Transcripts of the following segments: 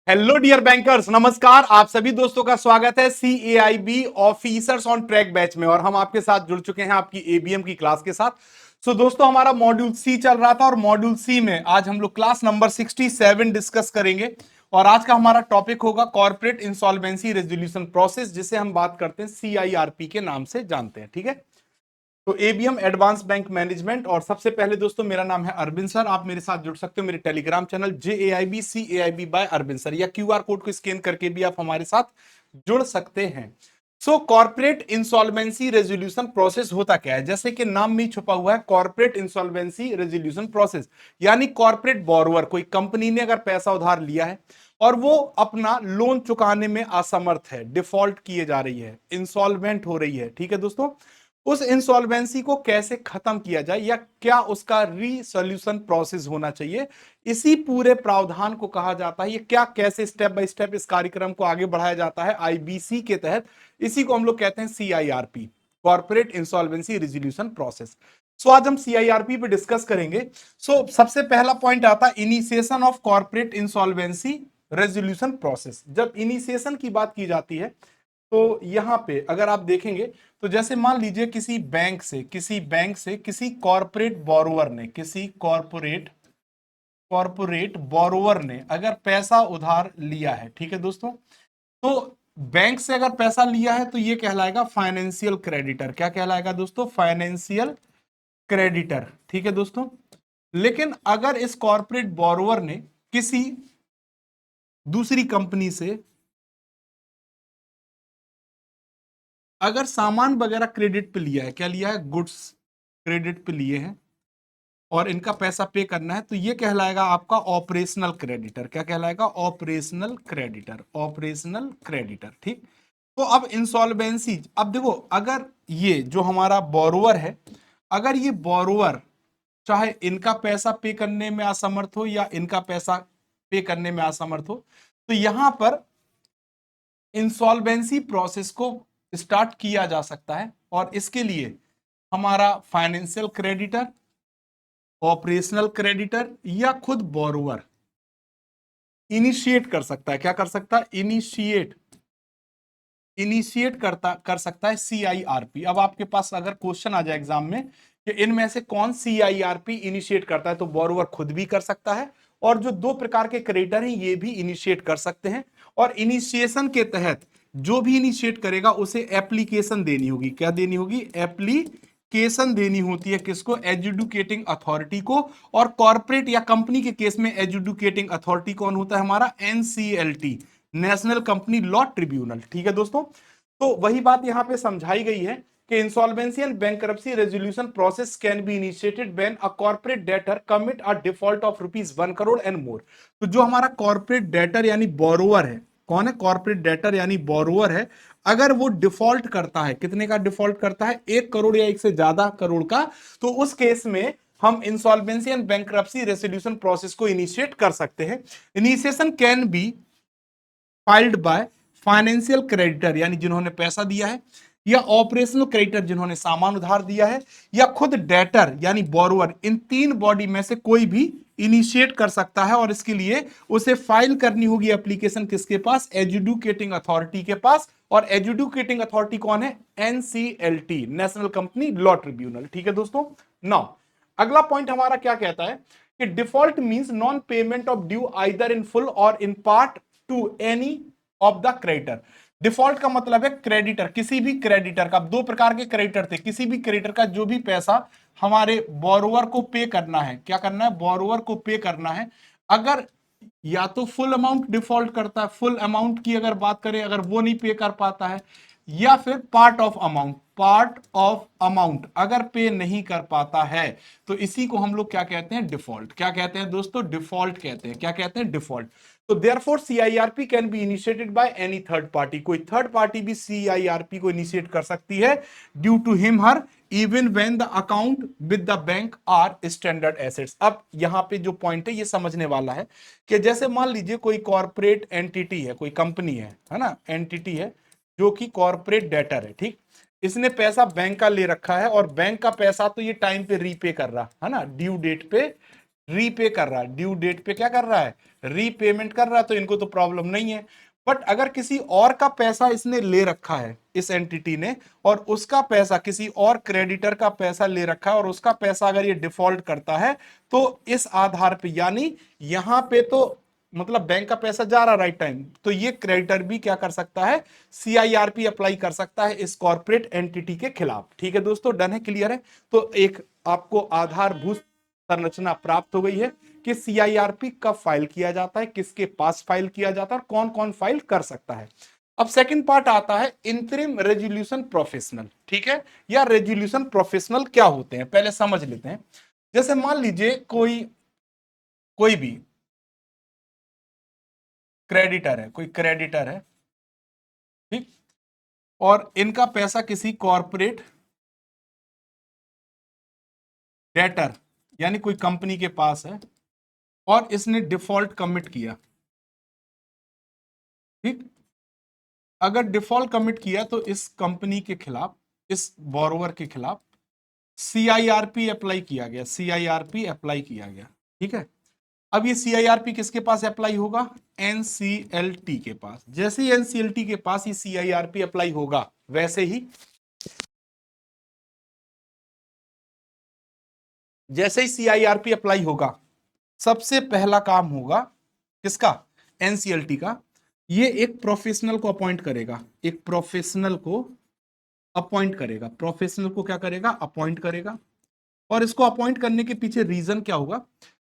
Hello dear bankers, नमस्कार। आप सभी दोस्तों का स्वागत है CAIB officers on track batch में। और हम आपके साथ जुड़ चुके हैं आपकी ABM की क्लास के साथ। दोस्तों, हमारा मॉड्यूल सी चल रहा था और मॉड्यूल सी में आज हम लोग क्लास नंबर 67 डिस्कस करेंगे। और आज का हमारा टॉपिक होगा कॉर्पोरेट इंसॉल्वेंसी रेजोल्यूशन प्रोसेस, जिसे हम बात करते हैं CIRP के नाम से जानते हैं। ठीक है, तो ABM एडवांस बैंक मैनेजमेंट। और सबसे पहले दोस्तों, मेरा नाम है अरविंद सर। आप मेरे साथ जुड़ सकते हो मेरे Telegram channel JAIB CAIB by Arvind sir, या QR कोड को स्कैन करके भी आप हमारे साथ जुड़ सकते हैं। कॉर्पोरेट इंसॉल्वेंसी रेजोल्यूशन प्रोसेस होता क्या है? जैसे कि नाम में छुपा हुआ है, कॉर्पोरेट इंसॉल्वेंसी रेजोल्यूशन प्रोसेस यानी कॉर्पोरेट बोरोवर, कोई कंपनी ने अगर पैसा उधार लिया है और वो अपना लोन चुकाने में असमर्थ है, डिफॉल्ट किए जा रही है, इंसॉल्वेंट हो रही है। ठीक है दोस्तों, उस इंसॉल्वेंसी को कैसे खत्म किया जाए या क्या उसका रीसोल्यूशन प्रोसेस होना चाहिए, इसी पूरे प्रावधान को कहा जाता है। ये क्या कैसे स्टेप बाय स्टेप इस कार्यक्रम को आगे बढ़ाया जाता है IBC के तहत, इसी को हम लोग कहते हैं CIRP, corporate insolvency resolution process. आज हम CIRP पे डिस्कस करेंगे। सबसे पहला पॉइंट आता है initiation of corporate insolvency resolution process. जब इनिशिएशन की बात की जाती है तो यहां पे अगर आप देखेंगे तो जैसे मान लीजिए किसी किसी कॉर्पोरेट बोरोवर ने अगर पैसा उधार लिया है, ठीक है दोस्तों, तो बैंक से अगर पैसा लिया है तो ये कहलाएगा फाइनेंशियल क्रेडिटर। क्या कहलाएगा दोस्तों? Financial creditor. ठीक है दोस्तों, लेकिन अगर इस कॉर्पोरेट बोरोवर ने किसी दूसरी कंपनी से अगर सामान वगैरह क्रेडिट पे लिया है, क्या लिया है? गुड्स क्रेडिट पे लिए हैं और इनका पैसा पे करना है, तो ये कहलाएगा आपका ऑपरेशनल क्रेडिटर। क्या कहलाएगा? Operational creditor, operational creditor. ठीक। तो अब इंसॉल्वेंसी, अब देखो, अगर ये जो हमारा बोरोवर है, अगर ये बोरोवर चाहे इनका पैसा पे करने में असमर्थ हो या इनका पैसा पे करने में असमर्थ हो, तो यहां पर इंसॉल्वेंसी प्रोसेस को स्टार्ट किया जा सकता है। और इसके लिए हमारा फाइनेंशियल क्रेडिटर, ऑपरेशनल क्रेडिटर या खुद बोरोवर इनिशिएट कर सकता है। क्या कर सकता है? इनिशिएट कर सकता है CIRP। अब आपके पास अगर क्वेश्चन आ जाए एग्जाम में कि इनमें से कौन CIRP इनिशिएट करता है, तो बोरोवर खुद भी कर सकता है और जो दो प्रकार के क्रेडिटर हैं ये भी इनिशिएट कर सकते हैं। और इनिशिएशन के तहत जो भी इनिशिएट करेगा उसे एप्लीकेशन देनी होगी। क्या देनी होगी? एप्लीकेशन देनी होती है। किसको? एजुकेटिंग अथॉरिटी को। और कॉर्पोरेट या कंपनी के केस में एजुकेटिंग अथॉरिटी कौन होता है? हमारा NCLT, national company law tribunal. ठीक है दोस्तों, तो वही बात यहां पे समझाई गई है कि insolvency and bankruptcy resolution process can be initiated when a corporate debtor commit a default of ₹1 crore and more. तो जो हमारा कॉर्पोरेट डेटर यानी बोरोवर है, कौन है? कॉर्पोरेट डेटर यानी बोरोवर है। अगर वो डिफॉल्ट करता है, कितने का डिफॉल्ट करता है? 1 करोड़ या 1 से ज्यादा करोड़ का, तो उस केस में हम insolvency and bankruptcy resolution process को इनिशिएट कर सकते हैं। Initiation can be filed by financial creditor यानी जिन्होंने पैसा दिया है, या ऑपरेशनल क्रेडिटर जिन्होंने सामान उधार दिया है, या खुद डेटर यानी बोरोवर। इन तीन बॉडी में से कोई भी इनिशिएट कर सकता है। और इसके लिए उसे फाइल करनी होगी एप्लीकेशन किसके पास? एजुकेटिंग अथॉरिटी के पास। और एजुकेटिंग अथॉरिटी कौन है? NCLT, national company law tribunal. ठीक है दोस्तों। नाउ अगला पॉइंट हमारा क्या कहता है कि default means non payment of due either in full और in part to any of the creditor. Default का मतलब है क्रेडिटर, किसी भी क्रेडिटर का। दो प्रकार के क्रेडिटर थे, किसी भी क्रेडिटर का जो भी पैसा हमारे बोरोवर को पे करना है, क्या करना है? बोरोवर को पे करना है। अगर या तो फुल अमाउंट डिफॉल्ट करता है, फुल अमाउंट की अगर बात करें, अगर वो नहीं पे कर पाता है, या फिर पार्ट ऑफ अमाउंट अगर पे नहीं कर पाता है, तो इसी को हम लोग क्या कहते हैं? डिफॉल्ट। क्या कहते हैं दोस्तों? डिफॉल्ट कहते हैं। क्या कहते हैं? डिफॉल्ट। तो therefore CIRP can be initiated by any third party. कोई थर्ड पार्टी भी CIRP को इनिशिएट कर सकती है due to him her, even when the account with the bank are standard assets. अब यहां पे जो पॉइंट है ये समझने वाला है कि जैसे मान लीजिए कोई कॉर्पोरेट एंटिटी है, कोई कंपनी है ना, एंटिटी है जो कि कॉर्पोरेट डेटर है। ठीक, इसने पैसा बैंक का ले रखा है और बैंक का पैसा तो ये टाइम पे रीपे कर रहा है ना, ड्यू डेट पे रीपे कर रहा है, ड्यू डेट पे क्या कर रहा है, रीपेमेंट कर रहा है, तो इनको तो प्रॉब्लम नहीं है। बट अगर किसी और का पैसा इसने ले रखा है, इस एंटिटी ने, और उसका पैसा, किसी और क्रेडिटर का पैसा ले रखा है और उसका पैसा अगर ये डिफॉल्ट करता है, तो इस आधार पे, यानी यहां पे तो मतलब बैंक का पैसा जा रहा राइट टाइम, तो ये क्रेडिटर भी क्या कर सकता है, सीआईआरपी अप्लाई कर सकता है इस कॉर्पोरेट एंटिटी के खिलाफ। ठीक है दोस्तों, डन है, क्लियर है। तो एक आपको आधारभूत संरचना प्राप्त हो गई है कि सीआईआरपी कब फाइल किया जाता है, किसके पास फाइल किया जाता है, और कौन कौन फाइल कर सकता है। अब सेकंड पार्ट आता है इंटरिम रेजोल्यूशन प्रोफेशनल। ठीक है, या रेजोल्यूशन प्रोफेशनल क्या होते हैं पहले समझ लेते हैं। जैसे मान लीजिए कोई कोई भी क्रेडिटर है, कोई क्रेडिटर है, ठीक, और इनका पैसा किसी कॉर्पोरेट डेटर यानी कोई कंपनी के पास है, और इसने डिफॉल्ट कमिट किया। ठीक, अगर डिफॉल्ट कमिट किया तो इस कंपनी के खिलाफ, इस बोरोवर के खिलाफ सीआईआरपी अप्लाई किया गया, सीआईआरपी अप्लाई किया गया। ठीक है, अब ये सीआईआरपी किसके पास अप्लाई होगा, एनसीएलटी के पास। जैसे ही एनसीएलटी के पास ये सीआईआरपी अप्लाई होगा, वैसे ही जैसे ही सीआईआरपी अप्लाई होगा, सबसे पहला काम होगा किसका, एनसीएलटी का, ये एक प्रोफेशनल को अपॉइंट करेगा, एक प्रोफेशनल को अपॉइंट करेगा, प्रोफेशनल को क्या करेगा, अपॉइंट करेगा। और इसको अपॉइंट करने के पीछे रीजन क्या होगा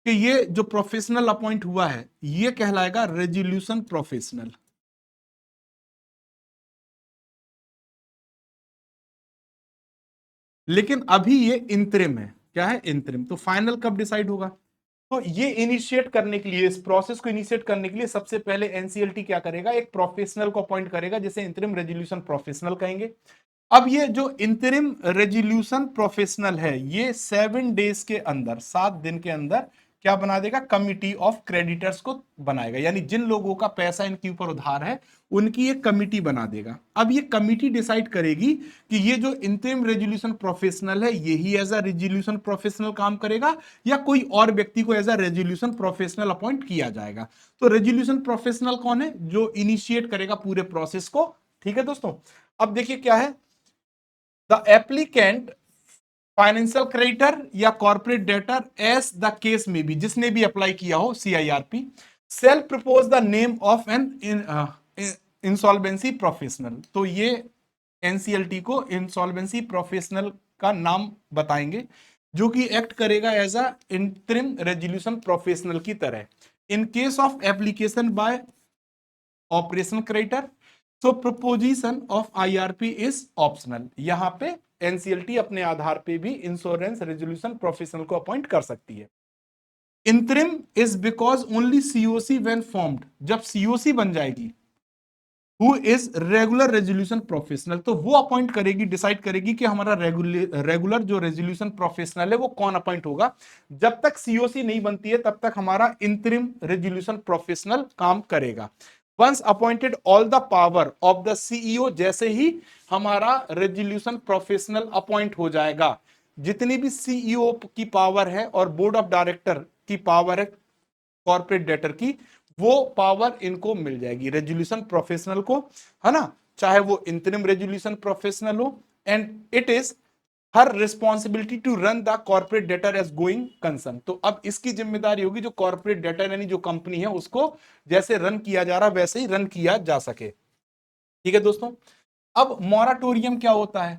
कि ये जो प्रोफेशनल अपॉइंट हुआ है ये कहलाएगा रेजोल्यूशन प्रोफेशनल। लेकिन अभी ये इंतरिम है, क्या है, इंतरिम। तो फाइनल कब डिसाइड होगा, तो ये इनिशिएट करने के लिए, इस प्रोसेस को इनिशिएट करने के लिए सबसे पहले एनसीएलटी क्या करेगा, एक प्रोफेशनल को अपॉइंट करेगा, जिसे इंतरिम रेजोल्यूशन प्रोफेशनल कहेंगे। अब ये जो इंतरिम रेजोल्यूशन प्रोफेशनल है, ये 7 डेज के अंदर, 7 दिन के अंदर क्या बना देगा, कमिटी ऑफ क्रेडिटर्स को बनाएगा, यानी जिन लोगों का पैसा इनके ऊपर उधार है उनकी एक कमिटी बना देगा। अब ये कमिटी डिसाइड करेगी कि ये जो इंतरिम रेजोल्यूशन प्रोफेशनल है यही एज अ रेजोल्यूशन प्रोफेशनल काम करेगा, या कोई और व्यक्ति को as a resolution professional appoint किया जाएगा। तो रेजोल्यूशन प्रोफेशनल कौन है, जो इनिशिएट करेगा पूरे प्रोसेस को। ठीक है दोस्तों, अब देखिए क्या है, द एप्लीकेंट फाइनेंशियल क्रेडिटर या corporate debtor as the case में भी, जिसने भी अप्लाई किया हो CIRP, shall propose the name of an insolvency professional. तो ये एनसीएलटी को इंसॉल्वेंसी प्रोफेशनल का नाम बताएंगे, जो कि एक्ट करेगा as a interim resolution professional की तरह in case of application by operation creditor. So proposition of IRP is optional. यहां पे एनसीएलटी अपने आधार पे भी इंश्योरेंस रेजोल्यूशन प्रोफेशनल को अपॉइंट कर सकती है। Interim is because only COC when formed, जब सीओसी बन जाएगी, who is regular resolution professional, तो वो अपॉइंट करेगी, डिसाइड करेगी कि हमारा रेगुलर जो रेजोल्यूशन प्रोफेशनल है वो कौन अपॉइंट होगा। जब तक सीओसी नहीं बनती है तब तक हमारा इंतरिम रेजोल्यूशन प्रोफेशनल काम करेगा। Once appointed all the power of the CEO, जैसे ही हमारा रेजोल्यूशन प्रोफेशनल अपॉइंट हो जाएगा, जितनी भी सीईओ की पावर है और बोर्ड ऑफ डायरेक्टर की पावर है कॉर्पोरेट डेटर की, वो पावर इनको मिल जाएगी रेजोल्यूशन प्रोफेशनल को, है ना, चाहे वो इंटरिम रेजोल्यूशन प्रोफेशनल हो। And it is her responsibility to run the corporate debtor as going concern. तो अब इसकी जिम्मेदारी होगी जो कॉर्पोरेट डेटर यानी जो कंपनी है उसको जैसे रन किया जा रहा है वैसे ही रन किया जा सके। ठीक है दोस्तों, अब मॉराटोरियम क्या होता है,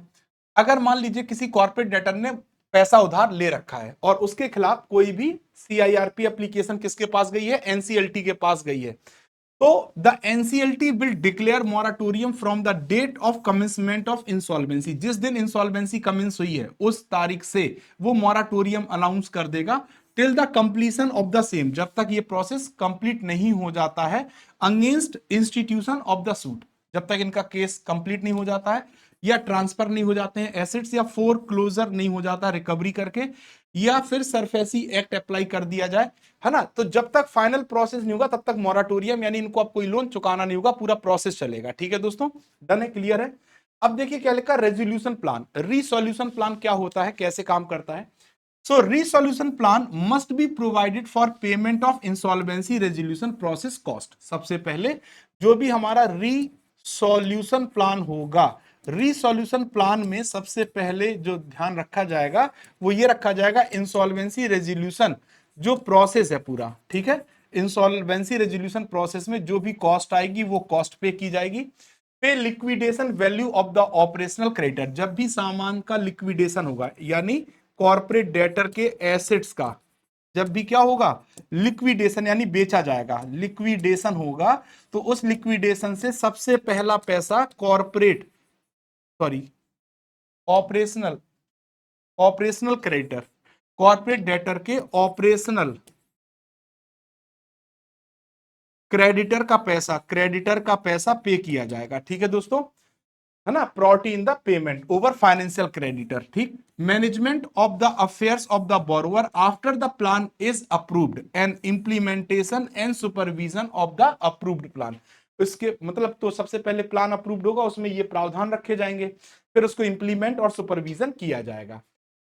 अगर मान लीजिए किसी कॉर्पोरेट डेटर ने पैसा उधार ले रखा है और उसके खिलाफ कोई भी सीआईआरपी एप्लीकेशन किसके पास गई है, एनसीएलटी के पास गई है, तो the NCLT will declare moratorium from the date of commencement of insolvency. जिस दिन इंसॉल्वेंसी कमेंस हुई है उस तारीख से वो मॉराटोरियम अनाउंस कर देगा till the completion of the same, जब तक ये प्रोसेस कंप्लीट नहीं हो जाता है, against institution of the suit, जब तक इनका केस कंप्लीट नहीं हो जाता है, या ट्रांसफर नहीं हो जाते हैं एसेट्स, या फोर क्लोजर नहीं हो जाता रिकवरी करके, या फिर सरफेसी एक्ट अप्लाई कर दिया जाए, है ना। तो जब तक फाइनल प्रोसेस नहीं होगा तब तक मॉराटोरियम, यानी इनको अब कोई लोन चुकाना नहीं होगा, पूरा प्रोसेस चलेगा। ठीक है दोस्तों, डन है, क्लियर है। अब देखिए क्या लिखा, रेजोल्यूशन प्लान, रिसोल्यूशन प्लान क्या होता है, कैसे काम करता है। So resolution plan must be provided for payment of insolvency resolution process cost. सबसे पहले जो भी हमारा रीसोल्यूशन प्लान होगा, रीसोल्यूशन प्लान में सबसे पहले जो ध्यान रखा जाएगा वो ये रखा जाएगा इंसॉल्वेंसी रेजोल्यूशन जो प्रोसेस है पूरा, ठीक है। इंसॉल्वेंसी रेजोल्यूशन प्रोसेस में जो भी कॉस्ट आएगी वो कॉस्ट पे की जाएगी। पे liquidation value of the operational creditor, जब भी सामान का लिक्विडेशन होगा यानी कॉर्पोरेट डेटर के एसेट्स का जब भी क्या होगा लिक्विडेशन यानी बेचा जाएगा, लिक्विडेशन होगा तो उस लिक्विडेशन से सबसे पहला पैसा corporate sorry operational operational creditor, corporate debtor के ऑपरेशनल क्रेडिटर का पैसा पे किया जाएगा, ठीक है दोस्तों, है ना। Priority in the payment over financial creditor, ठीक। Management of the affairs of the borrower after the plan is approved and implementation and supervision of the approved plan. इसके मतलब तो सबसे पहले प्लान अप्रूव्ड होगा, उसमें ये प्रावधान रखे जाएंगे, फिर उसको इंप्लीमेंट और सुपरविजन किया जाएगा।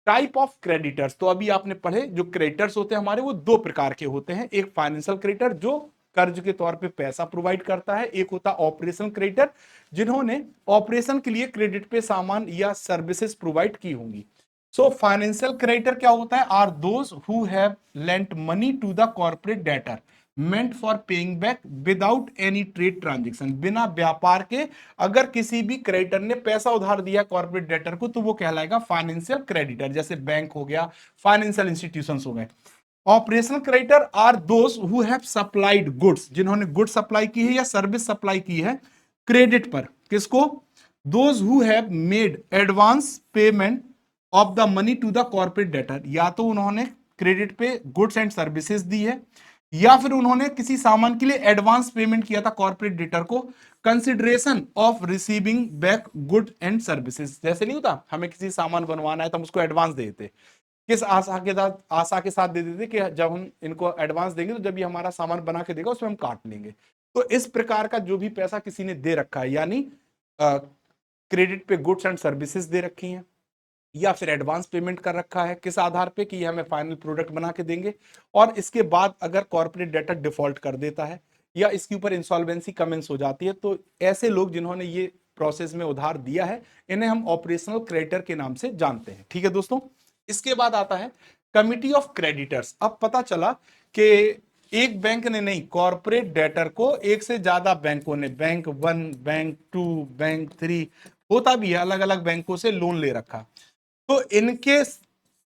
टाइप ऑफ क्रेडिटर्स, तो अभी आपने पढ़े जो क्रेडिटर्स होते हैं हमारे वो दो प्रकार के होते हैं, एक फाइनेंशियल क्रेडिटर जो कर्ज के तौर पे पैसा प्रोवाइड करता है, एक होता है ऑपरेशन क्रेडिटर जिन्होंने ऑपरेशन के लिए क्रेडिट पे सामान या सर्विसेज प्रोवाइड की होंगी। सो फाइनेंशियल क्रेडिटर क्या होता है, are those who have lent money to the corporate debtor meant for paying back without any trade transaction, बिना व्यापार के अगर किसी भी क्रेडिटर ने पैसा उधार दिया कॉर्पोरेट डेटर को तो वो कहलाएगा फाइनेंशियल क्रेडिटर, जैसे बैंक हो गया, फाइनेंशियल इंस्टीट्यूशंस हो गए। Operational creditor are those who have supplied goods, जिन्होंने गुड्स सप्लाई की है या सर्विस सप्लाई की है क्रेडिट पर, किसको, those who have made advance payment of the money to the corporate debtor, या तो उन्होंने क्रेडिट पे गुड्स एंड सर्विसेज दी है या फिर उन्होंने किसी सामान के लिए एडवांस पेमेंट किया था कॉर्पोरेट डेटर को consideration of receiving back good and services. जैसे नहीं होता हमें किसी सामान बनवाना है तो हम उसको एडवांस दे देते, किस आशा के साथ दे देते कि जब हम इनको एडवांस देंगे तो जब ये हमारा सामान बना के देगा उसमें हम काट लेंगे। तो इस प्रकार का जो भी पैसा किसी ने दे रखा है यानी क्रेडिट पे गुड्स एंड सर्विसेज दे रखी हैं या फिर एडवांस पेमेंट कर रखा है, किस आधार पे कि हमें फाइनल प्रोडक्ट बना के देंगे, और इसके बाद अगर कॉर्पोरेट डेटर डिफॉल्ट कर देता है या इसके ऊपर इंसॉल्वेंसी कमेंस हो जाती है तो ऐसे लोग जिन्होंने ये प्रोसेस में उधार दिया है इन्हें हम ऑपरेशनल क्रेडिटर के नाम से जानते हैं, ठीक है दोस्तों। इसके बाद आता है कमिटी ऑफ क्रेडिटर्स। अब पता चला कि एक बैंक ने नहीं, कॉर्पोरेट डेटर को एक से ज्यादा बैंकों ने, बैंक 1, बैंक 2, बैंक 3 होता भी है, अलग अलग बैंकों से लोन ले रखा, तो इनके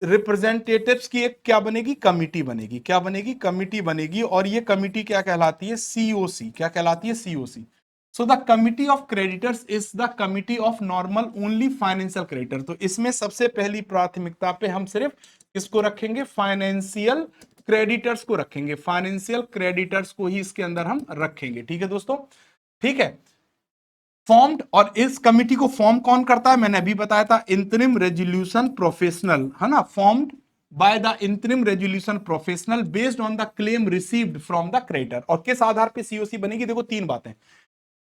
रिप्रेजेंटेटिव्स की एक क्या बनेगी, कमिटी बनेगी, क्या बनेगी, कमिटी बनेगी, और ये कमिटी क्या कहलाती है, सीओसी, क्या कहलाती है, COC. So the committee of creditors is the committee of normal only financial creditor. तो इसमें सबसे पहली प्राथमिकता पे हम सिर्फ किसको रखेंगे, फाइनेंशियल क्रेडिटर्स को रखेंगे, फाइनेंशियल क्रेडिटर्स को ही इसके अंदर हम रखेंगे, ठीक है दोस्तों, ठीक है। फॉर्म्ड, और इस कमिटी को फॉर्म कौन करता है, मैंने अभी बताया था, इंटरिम रेजोल्यूशन प्रोफेशनल, है ना, formed by the interim resolution professional based on the claim received from the creditor. और किस आधार पे सीओसी बनेगी, देखो तीन बातें।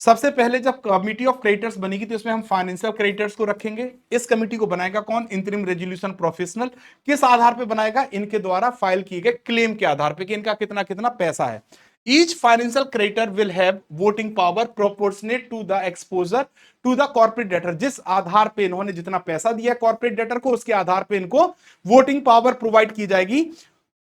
सबसे पहले जब कमिटी ऑफ क्रेडिटर्स बनेगी तो इसमें हम फाइनेंशियल क्रेडिटर्स को रखेंगे। इस कमिटी को बनाएगा कौन, इंटरिम रेजोल्यूशन प्रोफेशनल। किस आधार पे बनाएगा, इनके द्वारा फाइल किए गए क्लेम के आधार पे कि इनका कितना कितना पैसा है। Each financial creditor will have voting power proportionate to the exposure to the corporate debtor। जिस आधार पे इन्होंने जितना पैसा दिया कॉर्पोरेट डेटर को उसके आधार पे इनको वोटिंग पावर प्रोवाइड की जाएगी।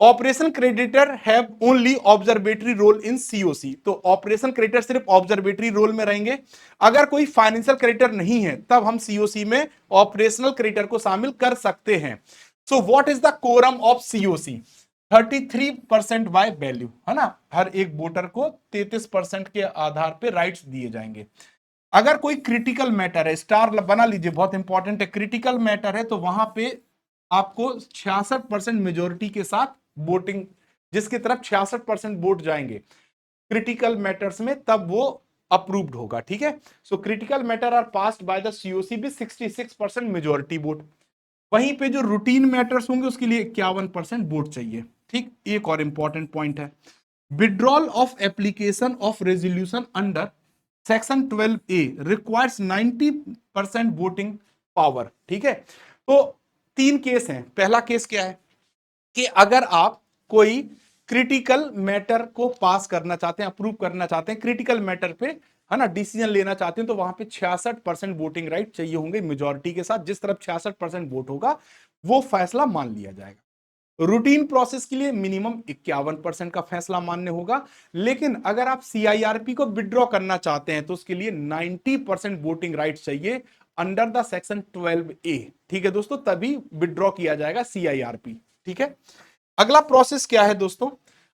Operation creditor have only observatory role in COC. तो ऑपरेशन क्रेडिटर सिर्फ ऑब्जर्वेटरी रोल में रहेंगे। अगर कोई फाइनेंशियल क्रेडिटर नहीं है तब हम सीओसी में ऑपरेशनल क्रेडिटर को शामिल कर सकते हैं। So what is the quorum of COC, 33% by value, है ना, हर एक वोटर को 33% के आधार पे राइट्स दिए जाएंगे। अगर कोई क्रिटिकल मैटर है, स्टार बना लीजिए, बहुत इंपॉर्टेंट है, क्रिटिकल मैटर है तो वहां पे आपको 66% मेजोरिटी के साथ वोटिंग, जिसकी तरफ 66% वोट जाएंगे क्रिटिकल मैटर्स में तब वो अप्रूव्ड होगा, ठीक है। So critical matter are passed by the COC with 66% majority vote. वहीं पे जो रूटीन मैटर्स होंगे उसके लिए 51% वोट चाहिए, ठीक। एक और इंपॉर्टेंट पॉइंट है, withdrawal of application of resolution under section 12A requires 90% voting power, ठीक है। तो तीन केस हैं। पहला केस क्या है, कि अगर आप कोई क्रिटिकल मैटर को पास करना चाहते हैं, अप्रूव करना चाहते हैं, क्रिटिकल मैटर पे है ना डिसीजन लेना चाहते हैं, तो वहां पे 66% वोटिंग राइट चाहिए होंगे मेजोरिटी के साथ। जिस तरफ 66% वोट होगा वो फैसला मान लिया जाएगा। रूटीन प्रोसेस के लिए मिनिमम 51% का फैसला मान्य होगा। लेकिन अगर आप सीआईआरपी को विड्रॉ करना चाहते हैं तो उसके लिए 90% वोटिंग राइट चाहिए अंडर द सेक्शन 12A। ठीक है दोस्तों, तभी विड्रॉ किया जाएगा सीआईआरपी। ठीक है, अगला प्रोसेस क्या है दोस्तों?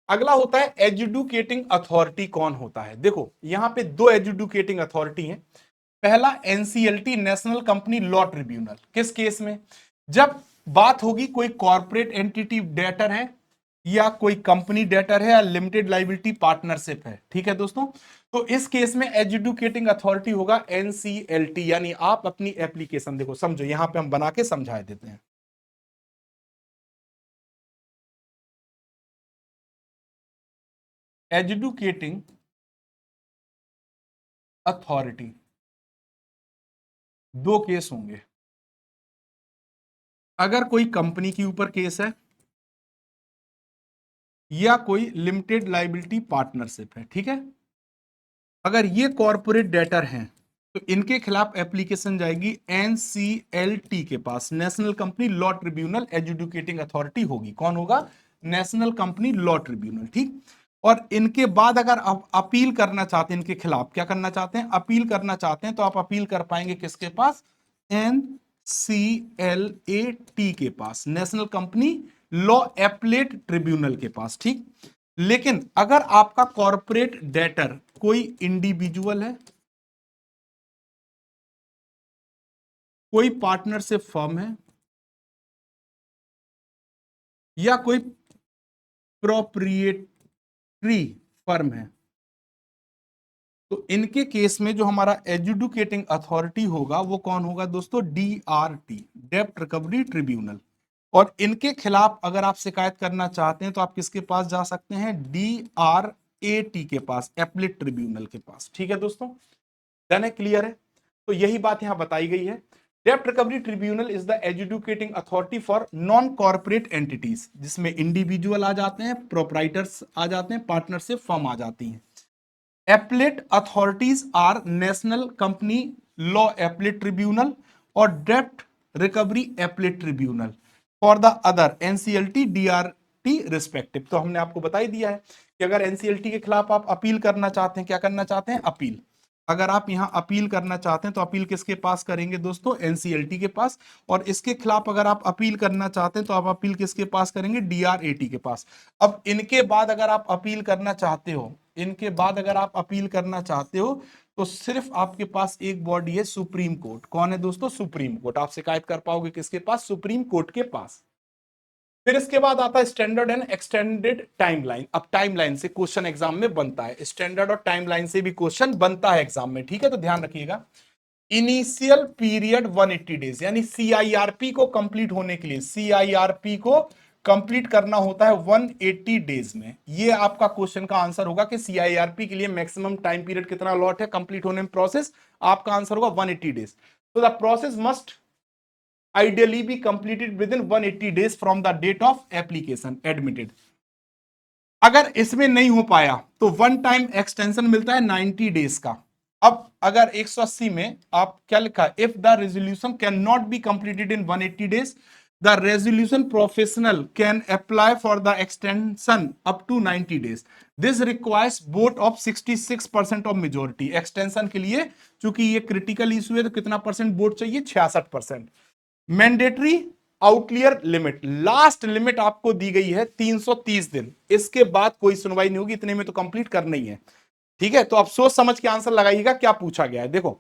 अगला होता है एजुकेटिंग अथॉरिटी। कौन होता है? देखो यहां पे दो एजुकेटिंग अथॉरिटी हैं। पहला NCLT, national company law tribunal. किस केस में? जब बात होगी कोई कॉर्पोरेट एंटिटी डेटर है या कोई कंपनी डेटर है या लिमिटेड लाइबिलिटी पार्टनरशिप है। ठीक है दोस्तों, तो इस केस में एजुकेटिंग अथॉरिटी होगा एनसीएलटी। यानी आप अपनी एप्लीकेशन देखो, समझो, यहां पे हम बना के समझा देते हैं। एजुकेटिंग अथॉरिटी, दो केस होंगे। अगर कोई कंपनी के ऊपर केस है या कोई लिमिटेड लाइबिलिटी पार्टनरशिप है, ठीक है, अगर ये कॉर्पोरेट डेटर हैं तो इनके खिलाफ एप्लीकेशन जाएगी एनसीएलटी के पास, national company law tribunal. Adjudicating authority होगी, कौन होगा? National company law tribunal. ठीक, और इनके बाद अगर आप अपील करना चाहते हैं, इनके खिलाफ क्या करना चाहते हैं, अपील करना चाहते हैं, तो आप अपील कर पाएंगे किसके पास? एनसीएलएटी के पास, national company law appellate tribunal के पास। ठीक, लेकिन अगर आपका कॉर्पोरेट डेटर कोई इंडिविजुअल है, कोई पार्टनरशिप फर्म है या कोई प्रोप्रिएटरी फर्म है, तो इनके केस में जो हमारा एजुकेटिंग अथॉरिटी होगा वो कौन होगा दोस्तों? डीआरटी, डेब्ट रिकवरी ट्रिब्यूनल। और इनके खिलाफ अगर आप शिकायत करना चाहते हैं तो आप किसके पास जा सकते हैं? डीआरएटी के पास, एपलेट ट्रिब्यूनल के पास। ठीक है दोस्तों, डन है, क्लियर है? तो यही बात यहां बताई गई है। डेब्ट recovery tribunal is the educating authority for non corporate entities, जिसमें इंडिविजुअल आ जाते हैं, प्रोप्राइटर्स आ जाते हैं, पार्टनरशिप फर्म आ जाती हैं। Appellate authorities are national company law appellate tribunal और डेब्ट recovery appellate tribunal for the other NCLT DRT respective. तो हमने आपको बता ही दिया है कि अगर एनसीएलटी के खिलाफ आप अपील करना चाहते हैं, क्या करना चाहते हैं? अपील। अगर आप यहां अपील करना चाहते हैं तो अपील किसके पास करेंगे दोस्तों? एनसीएलटी के पास। और इसके खिलाफ अगर आप अपील करना चाहते हैं तो आप अपील किसके पास करेंगे? डीआरएटी के पास। अब इनके बाद अगर आप अपील करना चाहते हो, इनके बाद अगर आप अपील करना चाहते हो तो सिर्फ आपके पास एक बॉडी है, सुप्रीम कोर्ट। कौन है दोस्तों? Supreme court. आप शिकायत कर पाओगे किसके पास? सुप्रीम कोर्ट के पास। फिर इसके बाद आता है स्टैंडर्ड एंड एक्सटेंडेड टाइमलाइन। अब टाइमलाइन से क्वेश्चन एग्जाम में बनता है, स्टैंडर्ड और टाइमलाइन से भी क्वेश्चन बनता है एग्जाम में। ठीक है, तो ध्यान रखिएगा। इनिशियल पीरियड 180 डेज, यानी सीआईआरपी को कंप्लीट होने के लिए, सीआईआरपी को कंप्लीट करना होता है 180 डेज में। ये आपका क्वेश्चन का आंसर होगा कि सीआईआरपी के लिए मैक्सिमम टाइम पीरियड कितना लॉट है कंप्लीट होने में प्रोसेस? आपका आंसर होगा 180 डेज। तो the process must ideally be completed within 180 days from the date of application admitted। अगर इसमें नहीं हो पाया तो वन टाइम एक्सटेंशन मिलता है 90 डेज का। अब अगर 180 में आप क्या लिखा? If the resolution can not be completed in 180 days the resolution professional can apply for the extension up to 90 days. This requires vote of 66% of majority. Extension के लिए चूंकि ये क्रिटिकल इशू है तो कितना परसेंट वोट चाहिए? 66%। Mandatory outlier limit, last limit आपको दी गई है 330 दिन। इसके बाद कोई सुनवाई नहीं होगी, इतने में तो कंप्लीट करना ही है। ठीक है, तो आप सोच समझ के आंसर लगाइएगा क्या पूछा गया है। देखो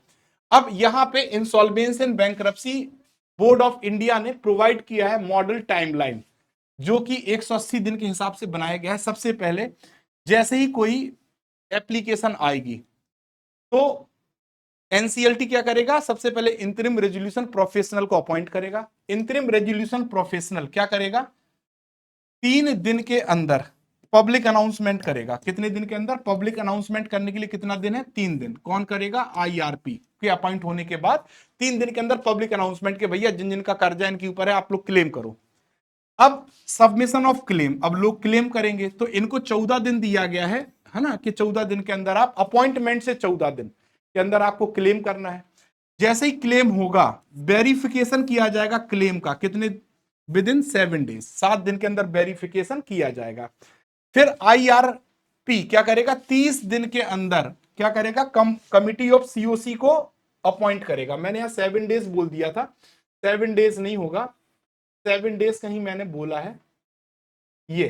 अब यहां पे insolvency and bankruptcy board of India ने प्रोवाइड किया है मॉडल टाइमलाइन, जो कि 180 दिन के हिसाब से बनाया गया है। सबसे पहले जैसे ही कोई एप्लीकेशन आएगी तो एनसीएलटी क्या करेगा? सबसे पहले इंतरिम रेजोल्यूशन प्रोफेशनल को अपॉइंट करेगा। इंतरिम रेजोल्यूशन प्रोफेशनल क्या करेगा? 3 दिन के अंदर पब्लिक अनाउंसमेंट करेगा। कितने दिन के अंदर? पब्लिक अनाउंसमेंट करने के लिए कितना दिन है? 3 दिन। कौन करेगा? आईआरपी के अपॉइंट होने के बाद 3 दिन के अंदर पब्लिक अनाउंसमेंट के भैया जिन जिन का कर्जा इनके ऊपर है आप लोग क्लेम करो। अब सबमिशन ऑफ क्लेम, अब लोग क्लेम करेंगे तो इनको 14 दिन दिया गया है ना, कि 14 दिन के अंदर आप अपॉइंटमेंट से 14 दिन के अंदर आपको क्लेम करना है। जैसे ही क्लेम होगा वेरिफिकेशन किया जाएगा क्लेम का, कितने, विद इन 7 डेज, 7 दिन के अंदर वेरिफिकेशन किया जाएगा। फिर आईआरपी क्या करेगा, 30 दिन के अंदर क्या करेगा, कमिटी ऑफ सीओसी को अपॉइंट करेगा। मैंने यहां 7 डेज बोल दिया था, 7 डेज नहीं होगा, 7 डेज कहीं मैंने बोला है, ये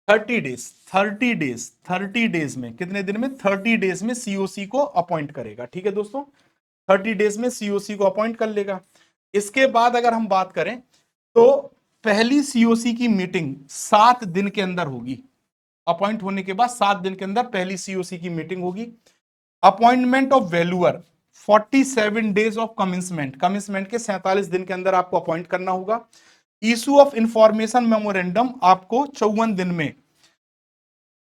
30 डेज, 30 डेज में, कितने दिन में, 30 डेज में सीओसी को अपॉइंट करेगा। ठीक है दोस्तों, 30 डेज में सीओसी को अपॉइंट कर लेगा। इसके बाद अगर हम बात करें तो पहली सीओसी की मीटिंग 7 दिन के अंदर होगी। अपॉइंट होने के बाद 7 दिन के अंदर पहली सीओसी की मीटिंग होगी। Appointment of valuer 47 days of commencement, commencement के 47 दिन के अंदर आपको अपॉइंट करना होगा। इशू ऑफ इंफॉर्मेशन मेमोरेंडम आपको 54 दिन में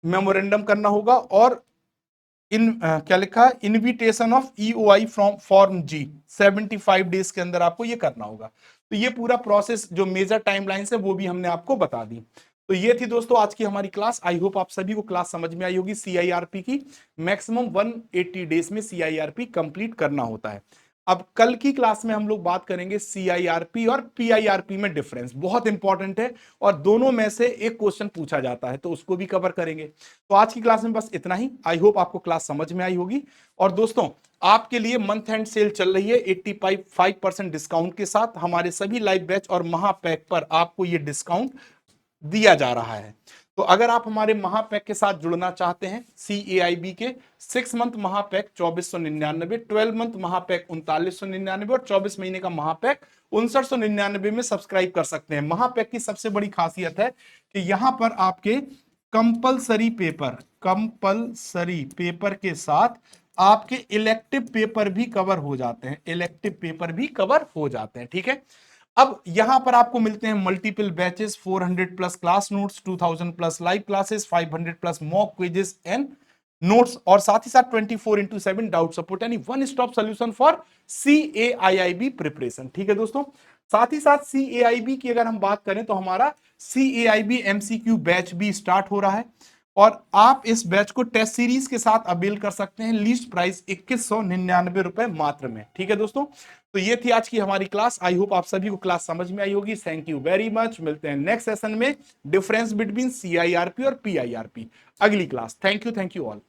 मेमोरेंडम करना होगा। और क्या लिखा, invitation of EOI from form G 75 days के अंदर आपको ये करना होगा। तो ये पूरा प्रोसेस जो मेजर टाइमलाइन है वो भी हमने आपको बता दी। तो ये थी दोस्तों आज की हमारी क्लास। आई होप आप सभी को क्लास समझ में आई होगी। सीआईआरपी की मैक्सिमम 180 डेज में सीआईआरपी कंप्लीट करना होता है। अब कल की क्लास में हम लोग बात करेंगे सीआईआरपी और पीआईआरपी में डिफरेंस, बहुत इंपॉर्टेंट है और दोनों में से एक क्वेश्चन पूछा जाता है, तो उसको भी कवर करेंगे। तो आज की क्लास में बस इतना ही। आई होप आपको क्लास समझ में आई होगी। और दोस्तों आपके लिए मंथ एंड सेल चल रही है 85% डिस्काउंट के साथ। हमारे सभी लाइव बैच और महापैक पर आपको ये डिस्काउंट दिया जा रहा है। तो अगर आप हमारे महापैक के साथ जुड़ना चाहते हैं, CAIB के 6 मंथ महापैक 2499, 12 मंथ महापैक 3999 और 24 महीने का महापैक 5999 में सब्सक्राइब कर सकते हैं। महापैक की सबसे बड़ी खासियत है कि यहां पर आपके कंपलसरी पेपर के साथ आपके इलेक्टिव पेपर भी कवर हो जाते हैं, इलेक्टिव पेपर भी कवर हो जाते हैं। ठीक है, अब यहां पर आपको मिलते हैं multiple batches, 400 plus class notes, 2000 plus live classes, 500 plus mock quizzes and notes, और साथ ही साथ 24/7 डाउट सपोर्ट, यानी one stop solution for CAIIB preparation. ठीक है दोस्तों, साथ ही साथ CAIB की अगर हम बात करें तो हमारा CAIB MCQ बैच भी स्टार्ट हो रहा है और आप इस बैच को टेस्ट सीरीज के साथ अवेल कर सकते हैं। लीस्ट प्राइस 2199 रुपए मात्र में। ठीक है दोस्तों, तो ये थी आज की हमारी क्लास। आई होप आप सभी को क्लास समझ में आई होगी। Thank you very much. मिलते हैं नेक्स्ट सेशन में, डिफरेंस बिटवीन CIRP और PIRP, अगली क्लास। Thank you all.